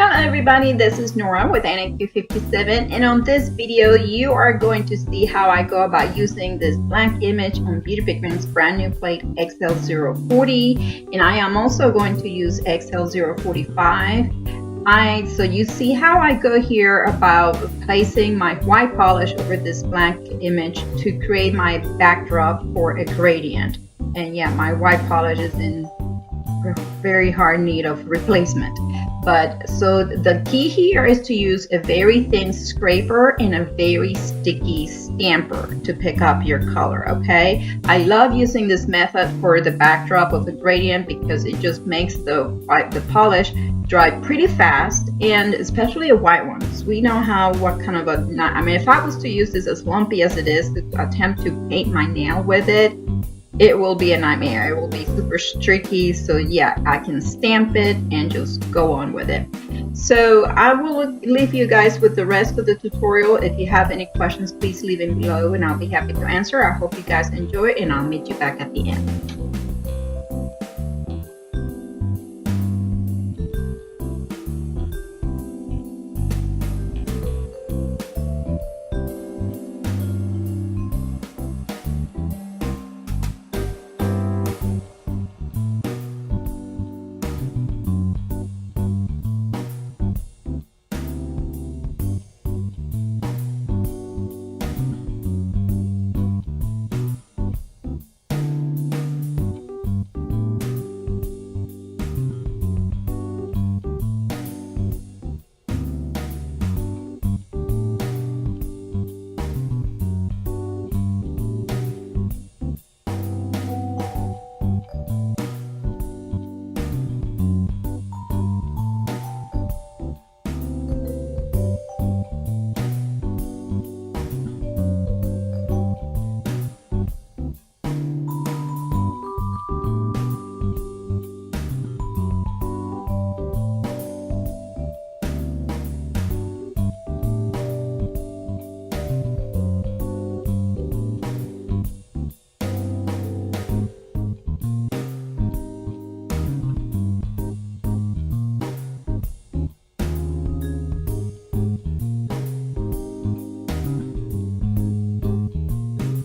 Hello everybody, this is Nora with NAQ57, and on this video you are going to see how I go about using this blank image on Beauty Pigment's brand new plate XL040, and I am also going to use XL045. So you see how I go here about placing my white polish over this blank image to create my backdrop for a gradient. And yeah, my white polish is in very hard need of replacement. But so the key here is to use a very thin scraper and a very sticky stamper to pick up your color, okay? I love using this method for the backdrop of the gradient because it just makes the polish dry pretty fast, and especially a white one. So we know what kind of if I was to use this as lumpy as it is to attempt to paint my nail with it, it will be a nightmare. It will be super streaky. So yeah, I can stamp it and just go on with it. So I will leave you guys with the rest of the tutorial. If you have any questions, please leave them below and I'll be happy to answer. I hope you guys enjoy it, and I'll meet you back at the end.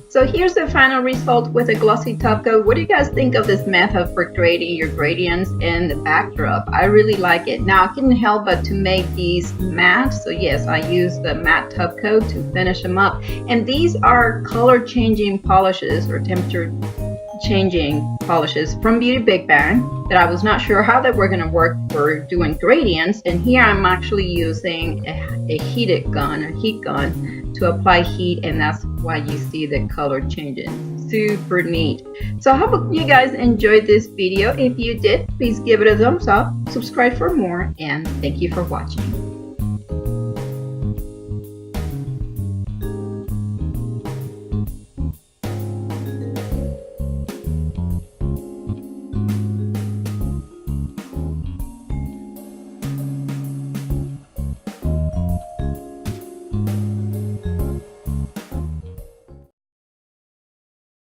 So here's the final result with a glossy top coat. What do you guys think of this method for creating your gradients in the backdrop? I really like it. Now I couldn't help but to make these matte. So yes, I use the matte top coat to finish them up. And these are color changing polishes or temperature changing polishes from Beauty Big Bang that I was not sure how they were going to work for doing gradients. And here I'm actually using a heat gun to apply heat, and that's why you see the color changing. Super neat. So I hope you guys enjoyed this video. If you did, please give it a thumbs up, subscribe for more, and thank you for watching.